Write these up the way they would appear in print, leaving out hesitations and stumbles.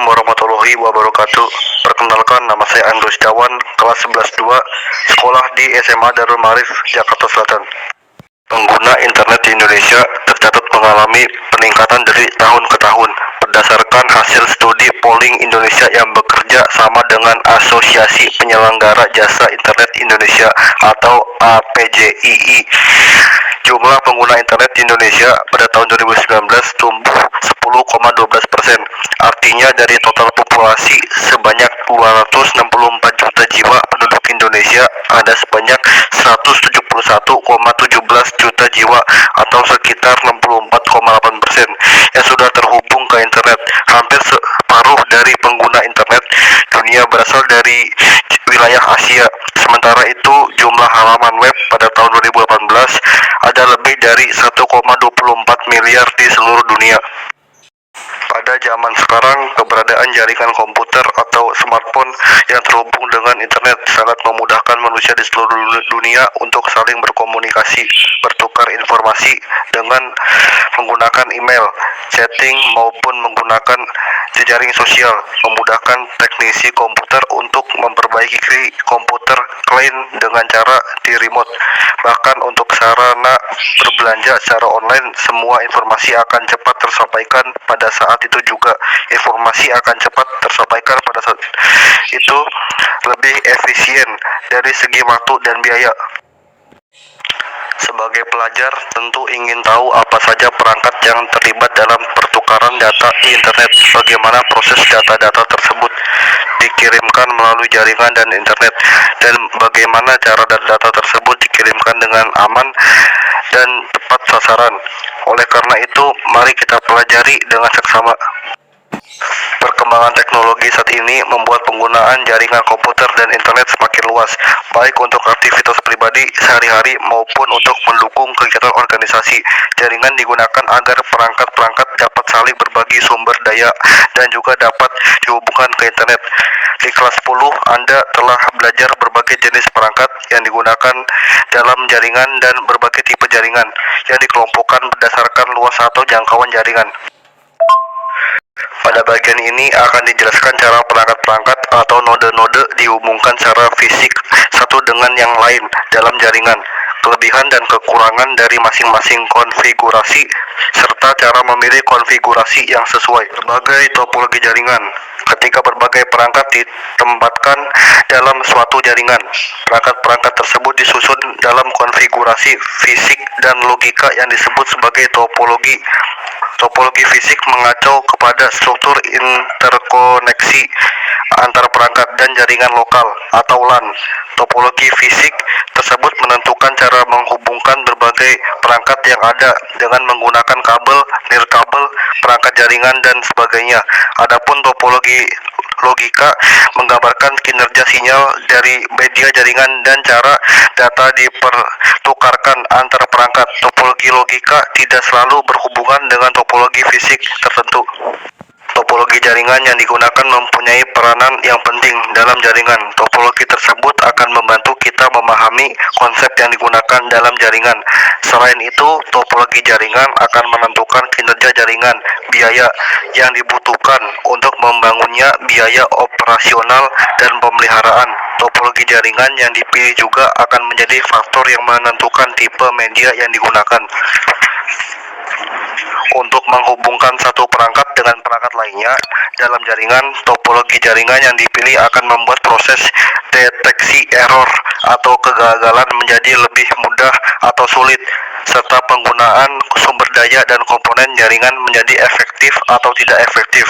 warahmatullahi wabarakatuh. Perkenalkan, nama saya Andro Setiawan, kelas 11-2, sekolah di SMA Darul Maarif, Jakarta Selatan. Pengguna internet di Indonesia tercatat mengalami peningkatan dari tahun ke tahun berdasarkan hasil studi polling Indonesia yang bekerja sama dengan Asosiasi Penyelenggara Jasa Internet Indonesia atau APJII. Jumlah pengguna internet di Indonesia pada tahun 2019 tumbuh 10,12%. Artinya dari total populasi sebanyak 264 juta jiwa penduduk Indonesia, ada sebanyak 171,17 juta jiwa atau sekitar 64,8% yang sudah terhubung ke internet. Hampir separuh dari pengguna internet dunia berasal dari wilayah Asia. Sementara itu, jumlah halaman web pada tahun 2018 ada lebih dari 1,24 miliar di seluruh dunia. Pada zaman sekarang, keberadaan jaringan komputer atau smartphone yang terhubung dengan internet sangat memudahkan manusia di seluruh dunia untuk saling berkomunikasi, bertukar informasi dengan menggunakan email, chatting, maupun menggunakan jejaring sosial, memudahkan teknisi komputer untuk memperbaiki komputer klien dengan cara di remote. Bahkan untuk sarana berbelanja secara online, semua informasi akan cepat tersampaikan pada saat itu juga. Informasi akan cepat tersampaikan pada saat itu, lebih efisien dari segi waktu dan biaya. Sebagai pelajar, tentu ingin tahu apa saja perangkat yang terlibat dalam pertukaran data di internet, bagaimana proses data-data tersebut dikirimkan melalui jaringan dan internet, dan bagaimana cara data tersebut dikirimkan dengan aman dan tepat sasaran. Oleh karena itu, mari kita pelajari dengan seksama. Perkembangan teknologi saat ini membuat penggunaan jaringan komputer dan internet semakin luas, baik untuk aktivitas pribadi sehari-hari maupun untuk mendukung kegiatan organisasi. Jaringan digunakan agar perangkat-perangkat dapat saling berbagi sumber daya dan juga dapat dihubungkan ke internet. Di kelas 10, Anda telah belajar berbagai jenis perangkat yang digunakan dalam jaringan dan berbagai tipe jaringan yang dikelompokkan berdasarkan luas atau jangkauan jaringan. Pada bagian ini akan dijelaskan cara perangkat-perangkat atau node-node dihubungkan secara fisik satu dengan yang lain dalam jaringan, kelebihan dan kekurangan dari masing-masing konfigurasi, serta cara memilih konfigurasi yang sesuai. Berbagai topologi jaringan. Ketika berbagai perangkat ditempatkan dalam suatu jaringan, perangkat-perangkat tersebut disusun dalam konfigurasi fisik dan logika yang disebut sebagai topologi. Topologi fisik mengacu kepada struktur interkoneksi antar perangkat dan jaringan lokal atau LAN. Topologi fisik tersebut menentukan cara menghubungkan berbagai perangkat yang ada dengan menggunakan kabel, nirkabel, perangkat jaringan, dan sebagainya. Adapun topologi logika menggambarkan kinerja sinyal dari media jaringan dan cara data dipertukarkan antar perangkat. Topologi logika tidak selalu berhubungan dengan topologi fisik tertentu. Topologi jaringan yang digunakan mempunyai peranan yang penting dalam jaringan. Topologi tersebut akan membantu kita memahami konsep yang digunakan dalam jaringan. Selain itu, topologi jaringan akan menentukan kinerja jaringan, biaya yang dibutuhkan untuk membangunnya, biaya operasional, dan pemeliharaan. Topologi jaringan yang dipilih juga akan menjadi faktor yang menentukan tipe media yang digunakan. Untuk menghubungkan satu perangkat dengan perangkat lainnya dalam jaringan, topologi jaringan yang dipilih akan membuat proses deteksi error atau kegagalan menjadi lebih mudah atau sulit, serta penggunaan sumber daya dan komponen jaringan menjadi efektif atau tidak efektif.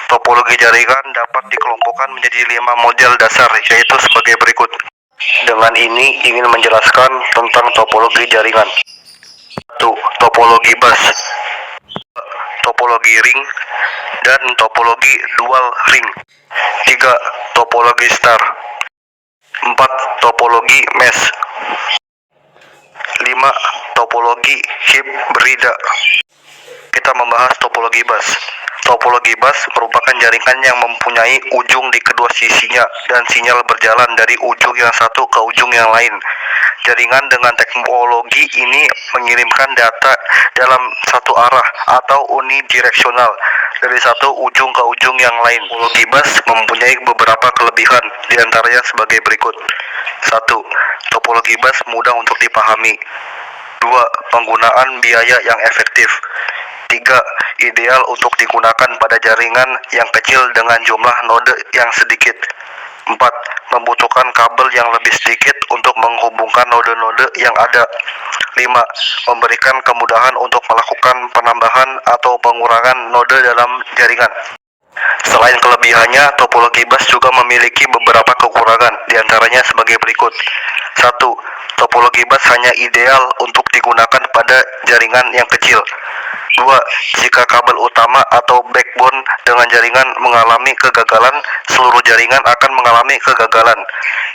Topologi jaringan dapat dikelompokkan menjadi 5 model dasar, yaitu sebagai berikut. Dengan ini ingin menjelaskan tentang topologi jaringan. 1. Topologi bus, topologi ring, dan topologi dual ring. 3. Topologi star. 4. Topologi mesh. 5. Topologi hibrida. Kita membahas topologi bus. Topologi bus merupakan jaringan yang mempunyai ujung di kedua sisinya dan sinyal berjalan dari ujung yang satu ke ujung yang lain. Jaringan dengan teknologi ini mengirimkan data dalam satu arah atau unidireksional dari satu ujung ke ujung yang lain. Topologi bus mempunyai beberapa kelebihan, diantaranya sebagai berikut. 1. Topologi bus mudah untuk dipahami. 2. Penggunaan biaya yang efektif. 3. Ideal untuk digunakan pada jaringan yang kecil dengan jumlah node yang sedikit. 4. Membutuhkan kabel yang lebih sedikit untuk menghubungkan node-node yang ada. 5. Memberikan kemudahan untuk melakukan penambahan atau pengurangan node dalam jaringan. Selain kelebihannya, topologi bus juga memiliki beberapa kekurangan, diantaranya sebagai berikut. 1. Topologi bus hanya ideal untuk digunakan pada jaringan yang kecil. 2. Jika kabel utama atau backbone dengan jaringan mengalami kegagalan, seluruh jaringan akan mengalami kegagalan.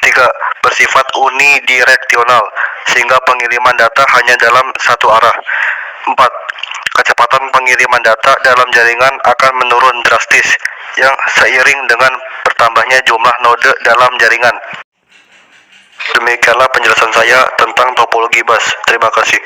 3. Bersifat unidireksional, sehingga pengiriman data hanya dalam satu arah. 4. Kecepatan pengiriman data dalam jaringan akan menurun drastis, yang seiring dengan bertambahnya jumlah node dalam jaringan. Demikianlah penjelasan saya tentang topologi bus. Terima kasih.